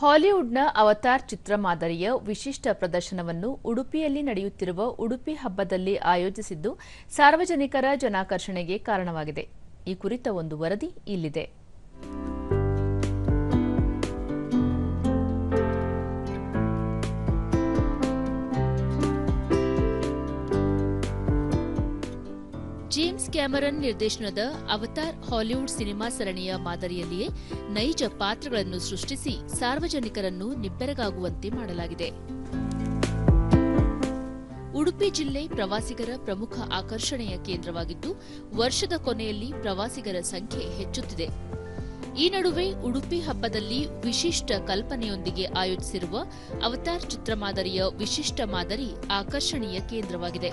ಹಾಲಿವುಡ್ನ avatar ಚಿತ್ರ ಮಾದರಿಯ ವಿಶಿಷ್ಟ ಪ್ರದರ್ಶನವನ್ನು ಉಡುಪಿಯಲ್ಲಿ ನಡೆಯುತ್ತಿರುವ ಉಡುಪಿ ಹಬ್ಬದಲ್ಲಿ ಆಯೋಜಿಸಿದ್ದು ಸಾರ್ವಜನಿಕರ ಜನಾಕರ್ಷಣೆಗೆ ಕಾರಣವಾಗಿದೆ. ಈ ಕುರಿತ ಒಂದು ವರದಿ ಇಲ್ಲಿದೆ. ಜೇಮ್ಸ್ ಕ್ಯಾಮರನ್ ನಿರ್ದೇಶನದ ಅವತಾರ್ ಹಾಲಿವುಡ್ ಸಿನಿಮಾ ಸರಣಿಯ ಮಾದರಿಯಲ್ಲಿಯೇ ನೈಜ ಪಾತ್ರಗಳನ್ನು ಸೃಷ್ಟಿಸಿ ಸಾರ್ವಜನಿಕರನ್ನು ನಿಬ್ಬೆರಗಾಗುವಂತೆ ಮಾಡಲಾಗಿದೆ. ಉಡುಪಿ ಜಿಲ್ಲೆ ಪ್ರವಾಸಿಗರ ಪ್ರಮುಖ ಆಕರ್ಷಣೆಯ ಕೇಂದ್ರವಾಗಿದ್ದು, ವರ್ಷದ ಕೊನೆಯಲ್ಲಿ ಪ್ರವಾಸಿಗರ ಸಂಖ್ಯೆ ಹೆಚ್ಚುತ್ತಿದೆ. ಈ ನಡುವೆ ಉಡುಪಿ ಹಬ್ಬದಲ್ಲಿ ವಿಶಿಷ್ಟ ಕಲ್ಪನೆಯೊಂದಿಗೆ ಆಯೋಜಿಸಿರುವ ಅವತಾರ್ ಚಿತ್ರ ಮಾದರಿಯ ವಿಶಿಷ್ಟ ಮಾದರಿ ಆಕರ್ಷಣೀಯ ಕೇಂದ್ರವಾಗಿದೆ.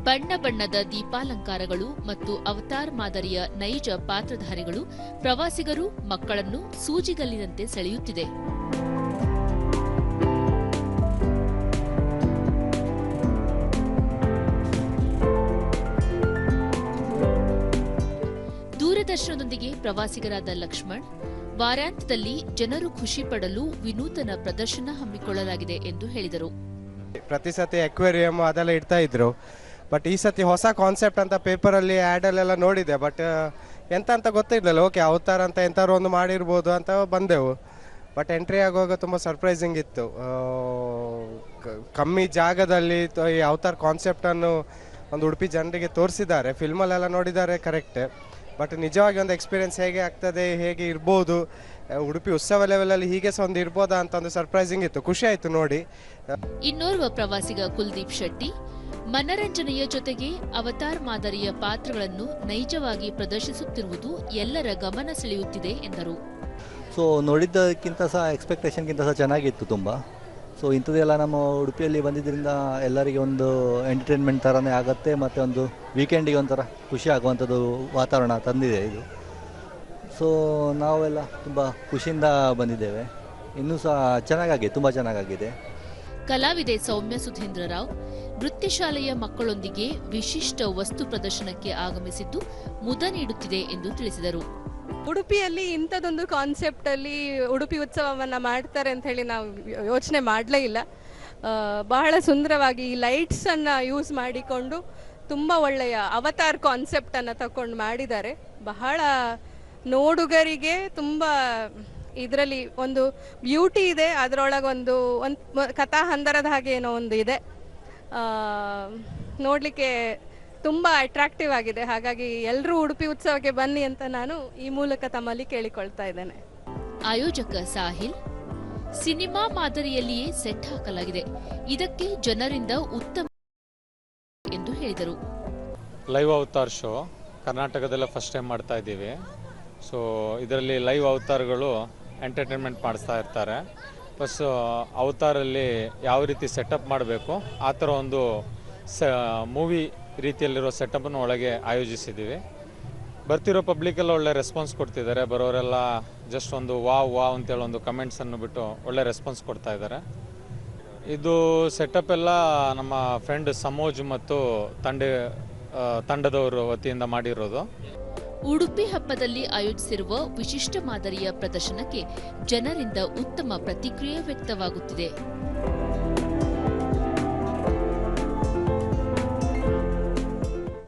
ಬಣ್ಣ ಬಣ್ಣದ ದೀಪಾಲಂಕಾರಗಳು ಮತ್ತು ಅವತಾರ್ ಮಾದರಿಯ ನೈಜ ಪಾತ್ರಧಾರಿಗಳು ಪ್ರವಾಸಿಗರು ಮಕ್ಕಳನ್ನು ಸೂಜಿಗಲ್ಲಿನಂತೆ ಸೆಳೆಯುತ್ತಿದೆ. ದೂರದರ್ಶನದೊಂದಿಗೆ ಪ್ರವಾಸಿಗರಾದ ಲಕ್ಷ್ಮಣ್, ವಾರಾಂತ್ಯದಲ್ಲಿ ಜನರು ಖುಷಿ ಪಡಲು ವಿನೂತನ ಪ್ರದರ್ಶನ ಹಮ್ಮಿಕೊಳ್ಳಲಾಗಿದೆ ಎಂದು ಹೇಳಿದರು. ಪ್ರತಿ ಸತಿ ಅಕ್ವೇರಿಯಂ ಅದೆಲ್ಲ ಇಡ್ತಾ ಇದ್ರು, ಬಟ್ ಈ ಸತಿ ಹೊಸ ಕಾನ್ಸೆಪ್ಟ್ ಅಂತ ಪೇಪರಲ್ಲಿ ಆ್ಯಡಲ್ಲೆಲ್ಲ ನೋಡಿದೆ. ಬಟ್ ಎಂತ ಅಂತ ಗೊತ್ತಿರಲಿಲ್ಲ. ಓಕೆ, ಅವತಾರ್ ಅಂತ ಎಂತಾರು ಒಂದು ಮಾಡಿರ್ಬೋದು ಅಂತ ಬಂದೆವು. ಬಟ್ ಎಂಟ್ರಿ ಆಗುವಾಗ ತುಂಬ ಸರ್ಪ್ರೈಸಿಂಗ್ ಇತ್ತು. ಕಮ್ಮಿ ಜಾಗದಲ್ಲಿ ಈ ಅವತಾರ್ ಕಾನ್ಸೆಪ್ಟನ್ನು ಒಂದು ಉಡುಪಿ ಜನರಿಗೆ ತೋರಿಸಿದ್ದಾರೆ. ಫಿಲ್ಮಲ್ಲೆಲ್ಲ ನೋಡಿದ್ದಾರೆ ಕರೆಕ್ಟ್, ಬಟ್ ನಿಜವಾಗಿ ಒಂದು ಎಕ್ಸ್ಪೀರಿಯನ್ಸ್ ಹೇಗೆ ಆಗ್ತದೆ, ಹೇಗೆ ಇರ್ಬೋದು, ಉಡುಪಿ ಉತ್ಸವ ಲೆವೆಲಲ್ಲಿ ಹೀಗೆ ಸಹ ಒಂದು ಇರ್ಬೋದಾ ಅಂತ ಒಂದು ಸರ್ಪ್ರೈಸಿಂಗ್ ಇತ್ತು. ಖುಷಿ ಆಯಿತು ನೋಡಿ. ಇನ್ನೋರ್ವ ಪ್ರವಾಸಿಗ ಕುಲ್ದೀಪ್ ಶೆಟ್ಟಿ ಮನರಂಜನೆಯ ಜೊತೆಗೆ ಅವತಾರ್ ಮಾದರಿಯ ಪಾತ್ರಗಳನ್ನು ನೈಜವಾಗಿ ಪ್ರದರ್ಶಿಸುತ್ತಿರುವುದು ಎಲ್ಲರ ಗಮನ ಸೆಳೆಯುತ್ತಿದೆ ಎಂದರು. ಸೊ ನೋಡಿದ್ದಕ್ಕಿಂತ ಸಹ ಎಕ್ಸ್ಪೆಕ್ಟೇಷನ್ಗಿಂತ ಸಹ ಚೆನ್ನಾಗಿತ್ತು ತುಂಬ. ಸೊ ಇಂಥದ್ದೆಲ್ಲ ನಮ್ಮ ಉಡುಪಿಯಲ್ಲಿ ಬಂದಿದ್ದರಿಂದ ಎಲ್ಲರಿಗೆ ಒಂದು ಎಂಟರ್ಟೈನ್ಮೆಂಟ್ ಥರನೇ ಆಗುತ್ತೆ, ಮತ್ತು ಒಂದು ವೀಕೆಂಡಿಗೆ ಒಂಥರ ಖುಷಿ ಆಗುವಂಥದ್ದು ವಾತಾವರಣ ತಂದಿದೆ ಇದು. ಸೊ ನಾವೆಲ್ಲ ತುಂಬ ಖುಷಿಯಿಂದ ಬಂದಿದ್ದೇವೆ. ಇನ್ನೂ ಸಹ ಚೆನ್ನಾಗಿದೆ, ತುಂಬ ಚೆನ್ನಾಗಿದೆ. ಕಲಾವಿದೆ ಸೌಮ್ಯ ಸುಧೀಂದ್ರ ರಾವ್ ನೃತ್ಯ ಶಾಲೆಯ ಮಕ್ಕಳೊಂದಿಗೆ ವಿಶಿಷ್ಟ ವಸ್ತು ಪ್ರದರ್ಶನಕ್ಕೆ ಆಗಮಿಸಿದ್ದು ಮುದ ನೀಡುತ್ತಿದೆ ಎಂದು ತಿಳಿಸಿದರು. ಉಡುಪಿಯಲ್ಲಿ ಇಂಥದ್ದೊಂದು ಕಾನ್ಸೆಪ್ಟ್ ಅಲ್ಲಿ ಉಡುಪಿ ಉತ್ಸವವನ್ನು ಮಾಡ್ತಾರೆ ಅಂತ ಹೇಳಿ ನಾವು ಯೋಚನೆ ಮಾಡಲೇ ಇಲ್ಲ. ಬಹಳ ಸುಂದರವಾಗಿ ಈ ಲೈಟ್ಸ್ ಅನ್ನ ಯೂಸ್ ಮಾಡಿಕೊಂಡು ತುಂಬಾ ಒಳ್ಳೆಯ ಅವತಾರ್ ಕಾನ್ಸೆಪ್ಟ್ ಅನ್ನ ತಕೊಂಡು ಮಾಡಿದ್ದಾರೆ. ಬಹಳ ನೋಡುಗರಿಗೆ ತುಂಬಾ ಇದರಲ್ಲಿ ಒಂದು ಬ್ಯೂಟಿ ಇದೆ, ಅದರೊಳಗೊಂದು ಕಥಾ ಹಂದರದ ಹಾಗೆ ಏನೋ ಒಂದು ಇದೆ, ನೋಡಲಿಕ್ಕೆ ತುಂಬ ಅಟ್ರಾಕ್ಟಿವ್ ಆಗಿದೆ. ಹಾಗಾಗಿ ಎಲ್ಲರೂ ಉಡುಪಿ ಉತ್ಸವಕ್ಕೆ ಬನ್ನಿ ಅಂತ ನಾನು ಈ ಮೂಲಕ ತಮ್ಮಲ್ಲಿ ಕೇಳಿಕೊಳ್ತಾ ಇದ್ದೇನೆ. ಆಯೋಜಕ ಸಾಹಿಲ್, ಸಿನಿಮಾ ಮಾದರಿಯಲ್ಲಿಯೇ ಸೆಟ್ ಹಾಕಲಾಗಿದೆ, ಇದಕ್ಕೆ ಜನರಿಂದ ಉತ್ತಮ ಎಂದು ಹೇಳಿದರು. ಲೈವ್ ಅವತಾರ್ ಶೋ ಕರ್ನಾಟಕದಲ್ಲೇ ಫಸ್ಟ್ ಟೈಮ್ ಮಾಡ್ತಾ ಇದ್ದೀವಿ. ಸೊ ಇದರಲ್ಲಿ ಲೈವ್ ಅವತಾರ್ಗಳು ಎಂಟರ್ಟೈನ್ಮೆಂಟ್ ಮಾಡಿಸ್ತಾ ಇರ್ತಾರೆ. ಪ್ಲಸ್ ಅವತಾರಲ್ಲಿ ಯಾವ ರೀತಿ ಸೆಟಪ್ ಮಾಡಬೇಕು ಆ ಥರ ಒಂದು ಮೂವಿ ರೀತಿಯಲ್ಲಿರೋ ಸೆಟಪ್ಪನ್ನು ಒಳಗೆ ಆಯೋಜಿಸಿದ್ದೀವಿ. ಬರ್ತಿರೋ ಪಬ್ಲಿಕ್ಕೆಲ್ಲ ಒಳ್ಳೆ ರೆಸ್ಪಾನ್ಸ್ ಕೊಡ್ತಿದ್ದಾರೆ. ಬರೋರೆಲ್ಲ ಜಸ್ಟ್ ಒಂದು ವಾವ್ ಅಂತೇಳಿ ಒಂದು ಕಮೆಂಟ್ಸನ್ನು ಬಿಟ್ಟು ಒಳ್ಳೆ ರೆಸ್ಪಾನ್ಸ್ ಕೊಡ್ತಾ ಇದ್ದಾರೆ. ಇದು ಸೆಟಪ್ ಎಲ್ಲ ನಮ್ಮ ಫ್ರೆಂಡ್ ಸಮೋಜ್ ಮತ್ತು ತಂಡದವರು ವತಿಯಿಂದ ಮಾಡಿರೋದು. ಉಡುಪಿ ಹಬ್ಬದಲ್ಲಿ ಆಯೋಜಿಸಿರುವ ವಿಶಿಷ್ಟ ಮಾದರಿಯ ಪ್ರದರ್ಶನಕ್ಕೆ ಜನರಿಂದ ಉತ್ತಮ ಪ್ರತಿಕ್ರಿಯೆ ವ್ಯಕ್ತವಾಗುತ್ತಿದೆ.